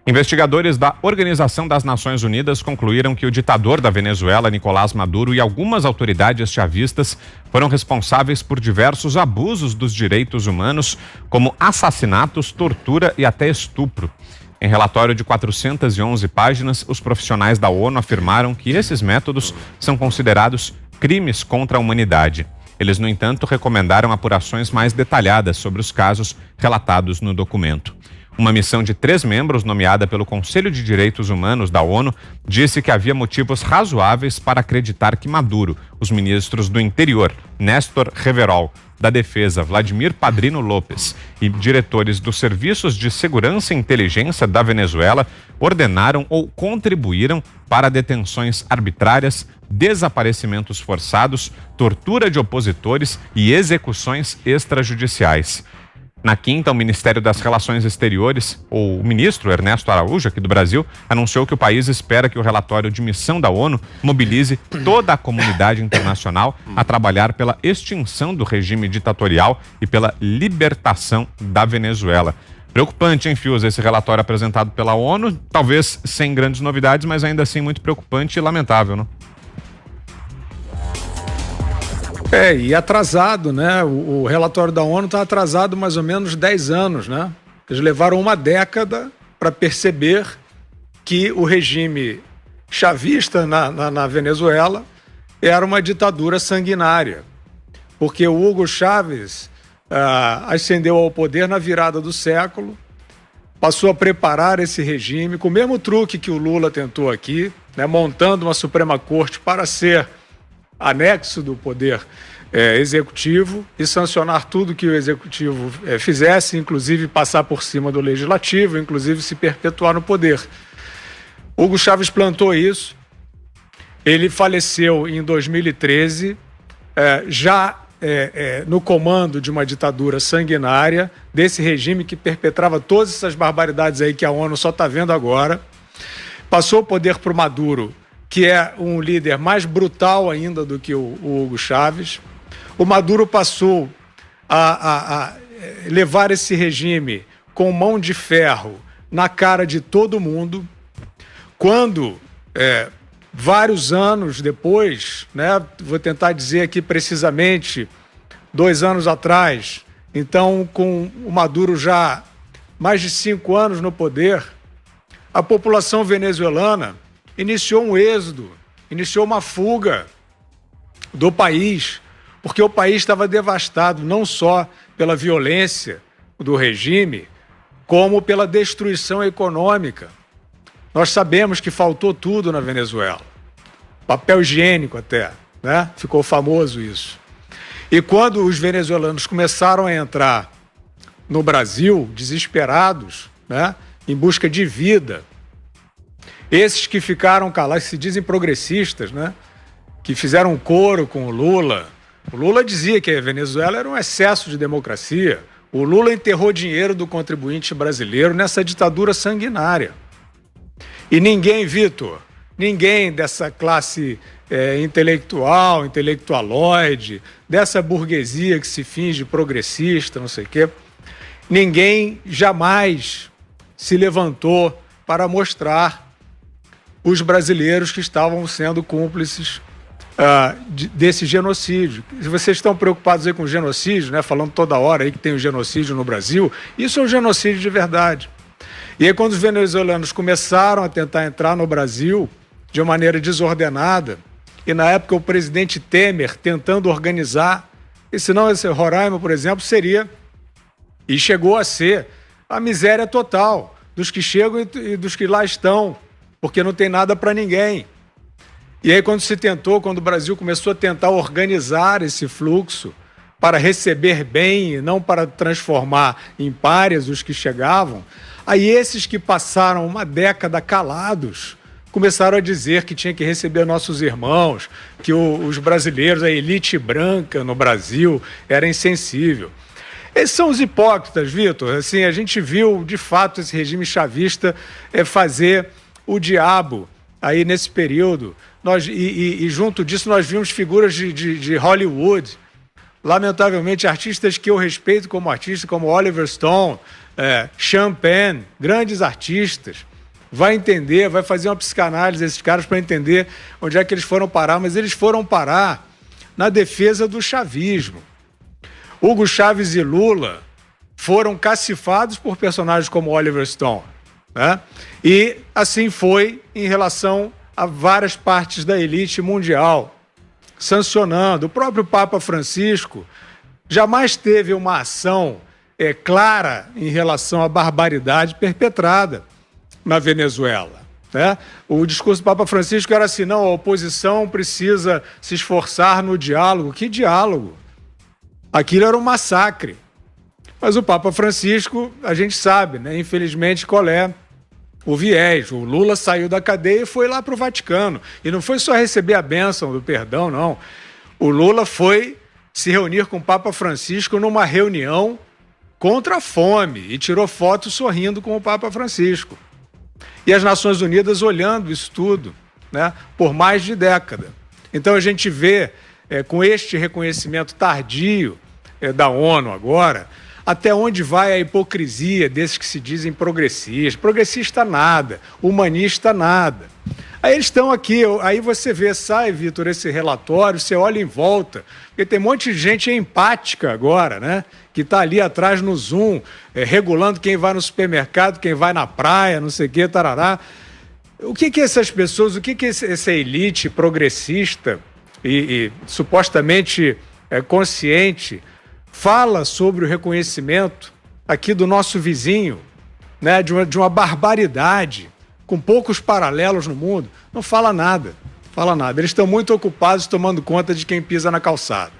Investigadores da Organização das Nações Unidas concluíram que o ditador da Venezuela, Nicolás Maduro, e algumas autoridades chavistas foram responsáveis por diversos abusos dos direitos humanos, como assassinatos, tortura e até estupro. Em relatório de 411 páginas, os profissionais da ONU afirmaram que esses métodos são considerados crimes contra a humanidade. Eles, no entanto, recomendaram apurações mais detalhadas sobre os casos relatados no documento. Uma missão de 3 membros, nomeada pelo Conselho de Direitos Humanos da ONU, disse que havia motivos razoáveis para acreditar que Maduro, os ministros do Interior, Néstor Reverol, da Defesa, Vladimir Padrino Lopes, e diretores dos Serviços de Segurança e Inteligência da Venezuela ordenaram ou contribuíram para detenções arbitrárias, desaparecimentos forçados, tortura de opositores e execuções extrajudiciais. Na quinta, o Ministério das Relações Exteriores, ou o ministro Ernesto Araújo, aqui do Brasil, anunciou que o país espera que o relatório de missão da ONU mobilize toda a comunidade internacional a trabalhar pela extinção do regime ditatorial e pela libertação da Venezuela. Preocupante, hein, Fios, esse relatório apresentado pela ONU, talvez sem grandes novidades, mas ainda assim muito preocupante e lamentável, não? E atrasado, né? O relatório da ONU está atrasado mais ou menos 10 anos, né? Eles levaram uma década para perceber que o regime chavista na Venezuela era uma ditadura sanguinária, porque o Hugo Chávez ascendeu ao poder na virada do século, passou a preparar esse regime com o mesmo truque que o Lula tentou aqui, né? Montando uma Suprema Corte para ser anexo do poder executivo e sancionar tudo que o executivo fizesse, inclusive passar por cima do legislativo, inclusive se perpetuar no poder. Hugo Chávez plantou isso, ele faleceu em 2013, no comando de uma ditadura sanguinária, desse regime que perpetrava todas essas barbaridades aí que a ONU só está vendo agora. Passou o poder para o Maduro, que é um líder mais brutal ainda do que o Hugo Chávez. O Maduro passou a levar esse regime com mão de ferro na cara de todo mundo. Quando, vários anos depois, né, vou tentar dizer aqui precisamente 2 anos atrás, então com o Maduro já mais de 5 anos no poder, a população venezuelana iniciou um êxodo, iniciou uma fuga do país, porque o país estava devastado não só pela violência do regime, como pela destruição econômica. Nós sabemos que faltou tudo na Venezuela, papel higiênico até, né? Ficou famoso isso. E quando os venezuelanos começaram a entrar no Brasil, desesperados, né? Em busca de vida, esses que ficaram calados, se dizem progressistas, né? Que fizeram coro com o Lula. O Lula dizia que a Venezuela era um excesso de democracia. O Lula enterrou dinheiro do contribuinte brasileiro nessa ditadura sanguinária. E ninguém, Vitor, ninguém dessa classe intelectual, intelectualoide, dessa burguesia que se finge progressista, não sei o quê, ninguém jamais se levantou para mostrar os brasileiros que estavam sendo cúmplices desse genocídio. Se vocês estão preocupados aí com o genocídio, né, falando toda hora aí que tem o genocídio no Brasil, isso é um genocídio de verdade. E aí quando os venezuelanos começaram a tentar entrar no Brasil de uma maneira desordenada, e na época o presidente Temer tentando organizar, e senão esse Roraima, por exemplo, seria, e chegou a ser, a miséria total dos que chegam e dos que lá estão, porque não tem nada para ninguém. E aí quando o Brasil começou a tentar organizar esse fluxo para receber bem e não para transformar em párias os que chegavam, aí esses que passaram uma década calados começaram a dizer que tinha que receber nossos irmãos, que os brasileiros, a elite branca no Brasil era insensível. Esses são os hipócritas, Vitor. Assim, a gente viu, de fato, esse regime chavista fazer o diabo aí nesse período. E junto disso nós vimos figuras de Hollywood, lamentavelmente artistas que eu respeito como artista, como Oliver Stone, Champagne, grandes artistas. Vai entender, vai fazer uma psicanálise desses caras para entender onde é que eles foram parar, mas eles foram parar na defesa do chavismo. Hugo Chávez e Lula foram cacifados por personagens como Oliver Stone, né? E assim foi em relação a várias partes da elite mundial, sancionando. O próprio Papa Francisco jamais teve uma ação clara em relação à barbaridade perpetrada na Venezuela, né? O discurso do Papa Francisco era assim: não, a oposição precisa se esforçar no diálogo. Que diálogo? Aquilo era um massacre. Mas o Papa Francisco, a gente sabe, né, infelizmente, qual é o viés. O Lula saiu da cadeia e foi lá para o Vaticano. E não foi só receber a bênção do perdão, não. O Lula foi se reunir com o Papa Francisco numa reunião contra a fome e tirou foto sorrindo com o Papa Francisco. E as Nações Unidas olhando isso tudo, né, por mais de década. Então a gente vê, com este reconhecimento tardio da ONU agora, até onde vai a hipocrisia desses que se dizem progressistas. Progressista nada, humanista nada. Aí eles estão aqui, aí você vê, sai, Vitor, esse relatório, você olha em volta, porque tem um monte de gente empática agora, né? Que está ali atrás no Zoom, regulando quem vai no supermercado, quem vai na praia, não sei o quê, tarará. O que essas pessoas, o que essa elite progressista e supostamente consciente fala sobre o reconhecimento aqui do nosso vizinho, né? De uma barbaridade, com poucos paralelos no mundo? Não fala nada, fala nada. Eles estão muito ocupados tomando conta de quem pisa na calçada.